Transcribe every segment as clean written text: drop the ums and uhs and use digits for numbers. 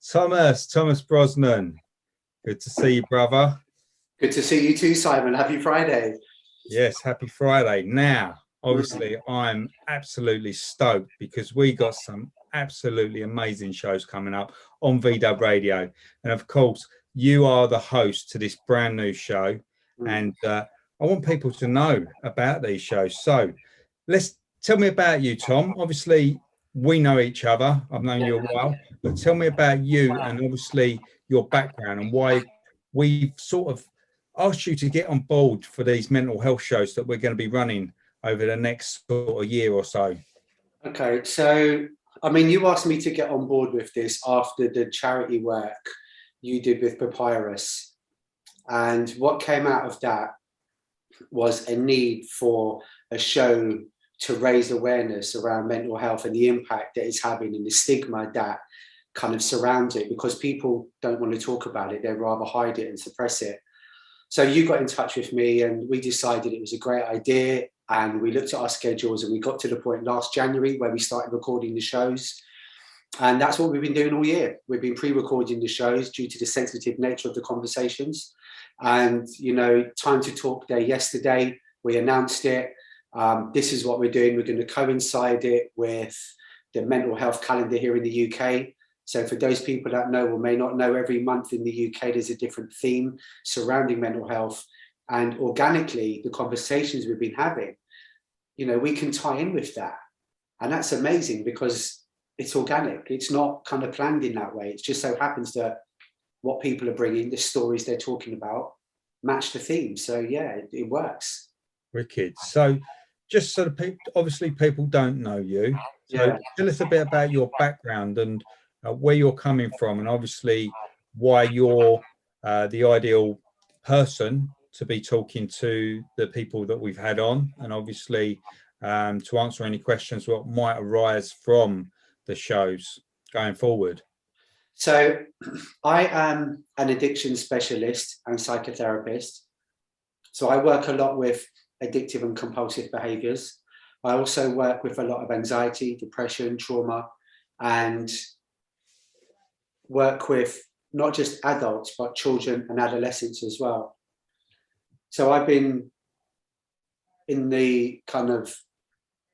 Thomas Brosnan. Good to see you, brother. Good to see you too, Simon. Happy Friday. Yes, happy Friday. Now, obviously, I'm absolutely stoked because we got some absolutely amazing shows coming up on VDubRadio. And of course, you are the host to this brand new show. And I want people to know about these shows. So tell me about you, Tom. Obviously, we know each other. I've known you a while, but tell me about you and obviously your background and why we've sort of asked you to get on board for these mental health shows that we're going to be running over the next sort of year or so. Okay, so I mean, you asked me to get on board with this after the charity work you did with Papyrus, and what came out of that was a need for a show to raise awareness around mental health and the impact that it's having and the stigma that kind of surrounds it, because people don't want to talk about it. They'd rather hide it and suppress it. So you got in touch with me and we decided it was a great idea, and we looked at our schedules and we got to the point last January where we started recording the shows. And that's what we've been doing all year. We've been pre-recording the shows due to the sensitive nature of the conversations. And, you know, Time to Talk Day yesterday, we announced it. This is what we're doing. We're going to coincide it with the mental health calendar here in the UK. So for those people that know or may not know, every month in the UK, there's a different theme surrounding mental health. And organically, the conversations we've been having, you know, we can tie in with that. And that's amazing because it's organic. It's not kind of planned in that way. It just so happens that what people are bringing, the stories they're talking about, match the theme. So yeah, it works. Wicked. So just so the people, obviously people don't know you. So tell us a bit about your background and where you're coming from, and obviously why you're the ideal person to be talking to the people that we've had on, and obviously to answer any questions what might arise from the shows going forward. So I am an addiction specialist and psychotherapist. So I work a lot with addictive and compulsive behaviors. I also work with a lot of anxiety, depression, trauma, and work with not just adults, but children and adolescents as well. So I've been in the kind of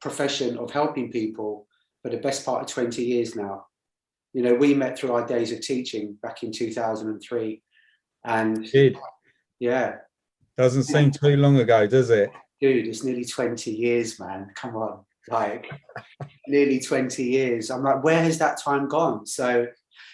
profession of helping people for the best part of 20 years now. You know, we met through our days of teaching back in 2003. And yeah. Doesn't seem too long ago, does it? Dude, it's nearly 20 years, man. Come on. Like, nearly 20 years. I'm like, where has that time gone? So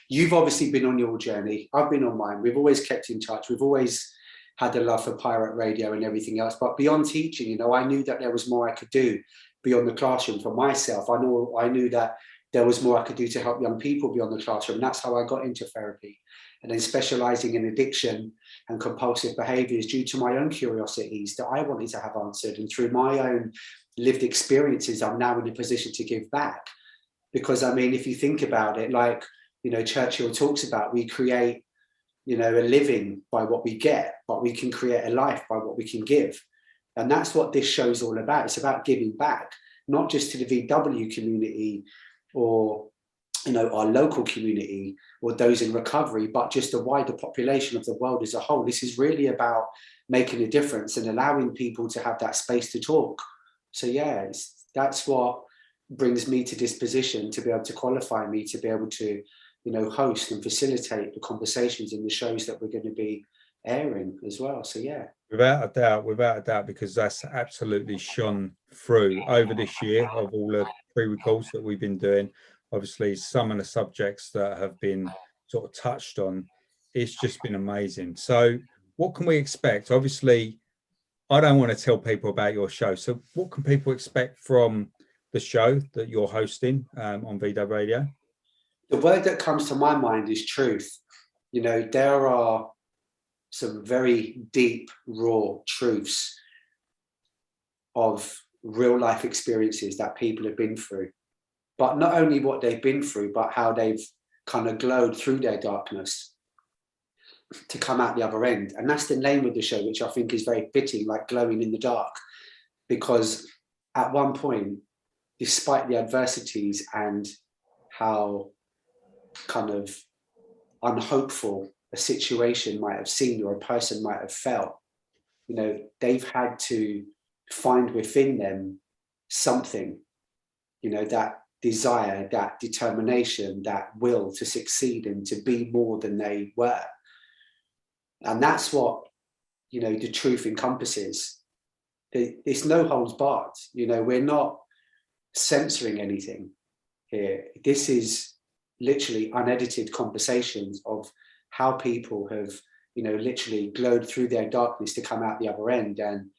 you've obviously been on your journey. I've been on mine. We've always kept in touch. We've always had a love for pirate radio and everything else. But beyond teaching, you know, I knew that there was more I could do beyond the classroom for myself. I knew that there was more I could do to help young people beyond the classroom. And that's how I got into therapy. And then specializing in addiction and compulsive behaviors due to my own curiosities that I wanted to have answered. And through my own lived experiences, I'm now in a position to give back. Because, I mean, if you think about it, like, you know, Churchill talks about, we create, you know, a living by what we get, but we can create a life by what we can give. And that's what this show's all about. It's about giving back, not just to the VW community or, you know, our local community or those in recovery, but just the wider population of the world as a whole. This is really about making a difference and allowing people to have that space to talk. So yeah, that's what brings me to this position, to be able to qualify me to be able to, you know, host and facilitate the conversations in the shows that we're going to be airing as well. So yeah. Without a doubt, because that's absolutely shone through over this year of all the pre-records that we've been doing. Obviously, some of the subjects that have been sort of touched on, it's just been amazing. So what can we expect? Obviously, I don't want to tell people about your show. So what can people expect from the show that you're hosting on VDubRadio? The word that comes to my mind is truth. You know, there are some very deep, raw truths of real life experiences that people have been through. But not only what they've been through, but how they've kind of glowed through their darkness to come out the other end. And that's the name of the show, which I think is very fitting, like glowing in the dark. Because at one point, despite the adversities and how kind of unhopeful a situation might have seemed or a person might have felt, you know, they've had to find within them something, you know, that desire, that determination, that will to succeed and to be more than they were. And that's what, you know, the truth encompasses. It's no holds barred. You know, we're not censoring anything here. This is literally unedited conversations of how people have, you know, literally glowed through their darkness to come out the other end. And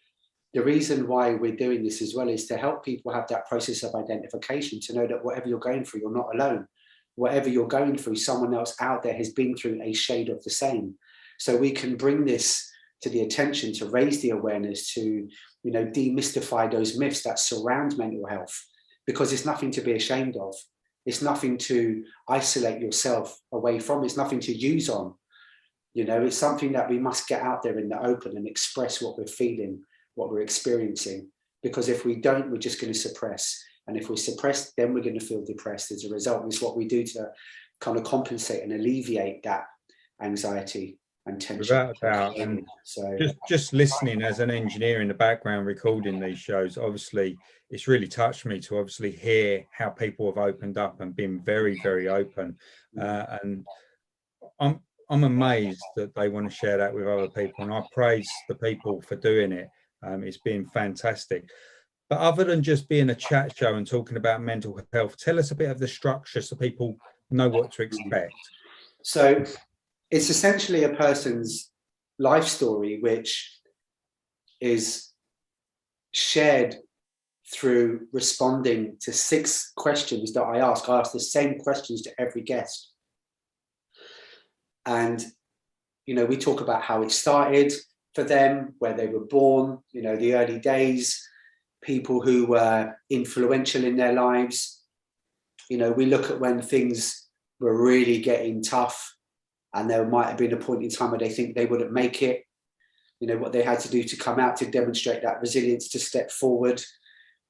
the reason why we're doing this as well is to help people have that process of identification, to know that whatever you're going through, you're not alone. Whatever you're going through, someone else out there has been through a shade of the same. So we can bring this to the attention, to raise the awareness, to, you know, demystify those myths that surround mental health, because it's nothing to be ashamed of. It's nothing to isolate yourself away from. It's nothing to use on. You know, it's something that we must get out there in the open and express what we're feeling, what we're experiencing. Because if we don't, we're just going to suppress. And if we suppress, then we're going to feel depressed as a result. It's what we do to kind of compensate and alleviate that anxiety and tension. Without a doubt. And so just listening as an engineer in the background recording these shows, obviously it's really touched me to obviously hear how people have opened up and been very, very open. And I'm amazed that they want to share that with other people, and I praise the people for doing it. It's been fantastic. But other than just being a chat show and talking about mental health, tell us a bit of the structure so people know what to expect. So it's essentially a person's life story, which is shared through responding to 6 questions that I ask. I ask the same questions to every guest. And, you know, we talk about how it started for them, where they were born, you know, the early days, people who were influential in their lives. You know, we look at when things were really getting tough, and there might have been a point in time where they think they wouldn't make it, you know, what they had to do to come out to demonstrate that resilience, to step forward.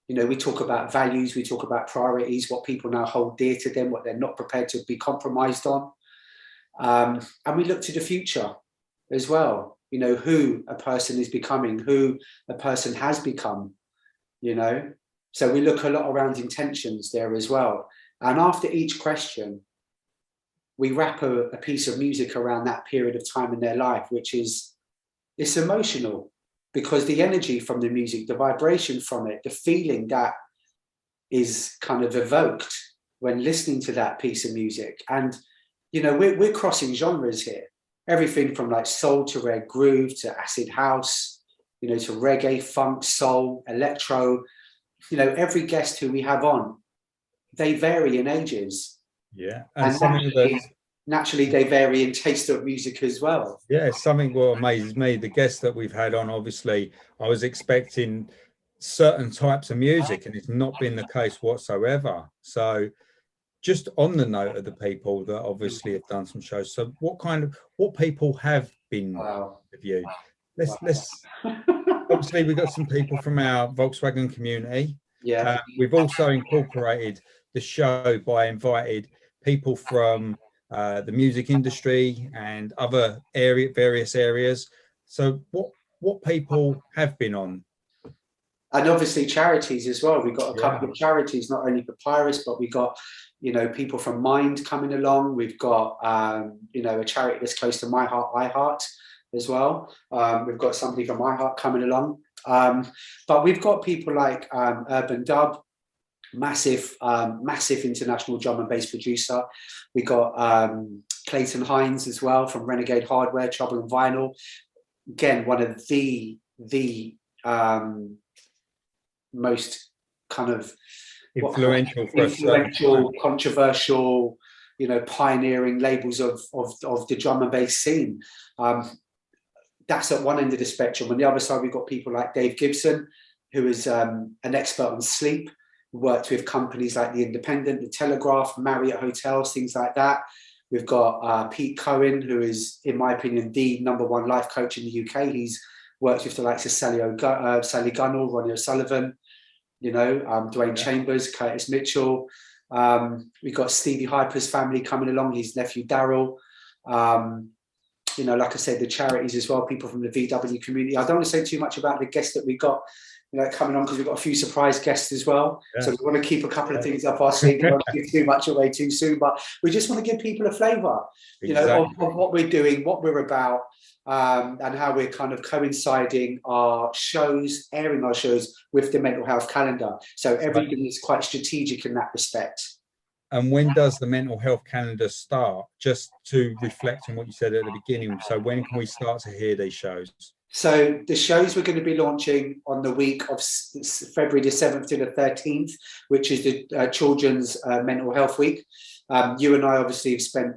You know, we talk about values, we talk about priorities, what people now hold dear to them, what they're not prepared to be compromised on. And we look to the future as well, you know, who a person is becoming, who a person has become, you know. So we look a lot around intentions there as well. And after each question, we wrap a piece of music around that period of time in their life, which is, it's emotional, because the energy from the music, the vibration from it, the feeling that is kind of evoked when listening to that piece of music. And, you know, we're crossing genres here, everything from like soul to rare groove to acid house, you know, to reggae, funk, soul, electro. You know, every guest who we have on, they vary in ages. Yeah, and naturally they vary in taste of music as well. Yeah, something what amazes me, the guests that we've had on, obviously I was expecting certain types of music, and it's not been the case whatsoever. So just on the note of the people that obviously have done some shows, so what people have been with you? Let's obviously we've got some people from our Volkswagen community. Yeah. We've also incorporated the show by invited people from the music industry and other various areas. So what people have been on? And obviously charities as well. We've got a couple of charities, not only Papyrus, but we got, you know, people from Mind coming along. We've got, you know, a charity that's close to my heart, I Heart as well. We've got somebody from My Heart coming along. But we've got people like Urban Dub, massive international drum and bass producer. We got Clayton Hines as well from Renegade Hardware, Trouble and Vinyl. Again, one of the most kind of influential, controversial, you know, pioneering labels of the drum and bass scene. That's at one end of the spectrum. On the other side, we've got people like Dave Gibson, who is an expert on sleep, worked with companies like The Independent, The Telegraph, Marriott Hotels, things like that. We've got Pete Cohen, who is, in my opinion, the =1 life coach in the UK. He's worked with the likes of Sally Gunnell, Ronnie O'Sullivan, you know, Dwayne Chambers, Curtis Mitchell. We've got Stevie Hyper's family coming along, his nephew Daryl. You know, like I said, the charities as well, people from the VW community. I don't want to say too much about the guests that we got, you know, coming on, because we've got a few surprise guests as well. Yeah. So we want to keep a couple of things up our sleeve. We don't want to give too much away too soon, but we just want to give people a flavour, you know, of what we're doing, what we're about, and how we're kind of coinciding our shows, airing our shows with the mental health calendar. So everything is quite strategic in that respect. And when does the mental health calendar start? Just to reflect on what you said at the beginning. So when can we start to hear these shows? So the shows we're going to be launching on the week of February the 7th to the 13th, which is the Children's Mental Health Week. You and I obviously have spent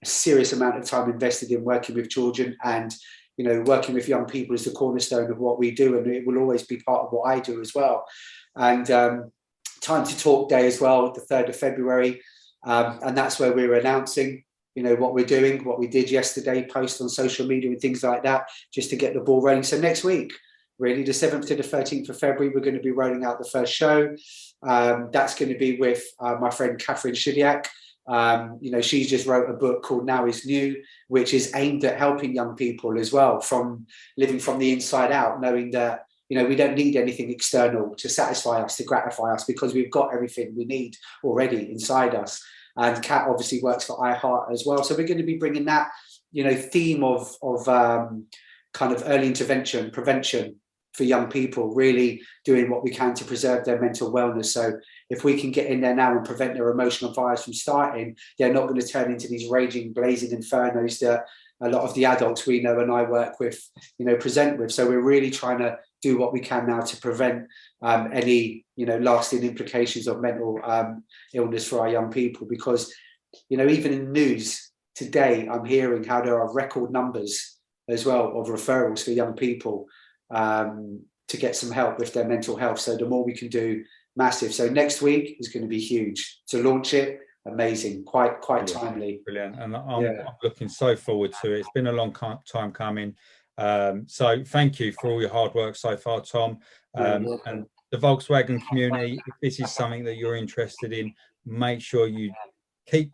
a serious amount of time invested in working with children, and, you know, working with young people is the cornerstone of what we do, and it will always be part of what I do as well. And Time to Talk Day as well, the 3rd of February. And that's where we're announcing, you know, what we're doing, what we did yesterday, post on social media and things like that, just to get the ball rolling. So next week, really, the 7th to the 13th of February, we're going to be rolling out the first show. That's going to be with my friend Catherine Shiliak. You know, she just wrote a book called Now Is New, which is aimed at helping young people as well, from living from the inside out, knowing that, you know, we don't need anything external to satisfy us, to gratify us, because we've got everything we need already inside us. And Kat obviously works for iHeart as well. So we're going to be bringing that, you know, theme of kind of early intervention, prevention for young people, really doing what we can to preserve their mental wellness. So if we can get in there now and prevent their emotional fires from starting, they're not going to turn into these raging, blazing infernos that a lot of the adults we know and I work with, you know, present with. So we're really trying to do what we can now to prevent any, you know, lasting implications of mental illness for our young people. Because, you know, even in the news today, I'm hearing how there are record numbers as well of referrals for young people to get some help with their mental health. So the more we can do, massive. So next week is going to be huge to launch it. Amazing, quite timely. Brilliant. And I'm looking so forward to it. It's been a long time coming. So thank you for all your hard work so far, Tom. And the Volkswagen community, if this is something that you're interested in, make sure you keep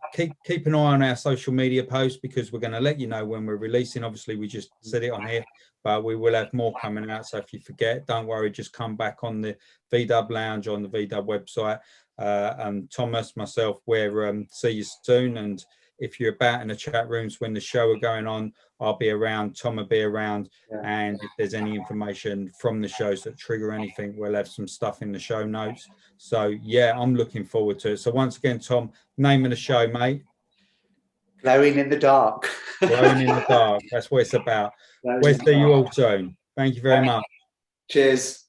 an eye on our social media posts, because we're going to let you know when we're releasing. Obviously, we just said it on here, but we will have more coming out. So if you forget, don't worry, just come back on the VDub Lounge on the VDub website. And Thomas, myself, we'll see you soon. And if you're about in the chat rooms when the show are going on, I'll be around, Tom will be around. And if there's any information from the shows that trigger anything, we'll have some stuff in the show notes. So yeah, I'm looking forward to it. So once again, Tom, name of the show, mate? Glowing in the Dark. Glowing in the Dark. That's what it's about. We'll see you all soon. Thank you very much. Cheers.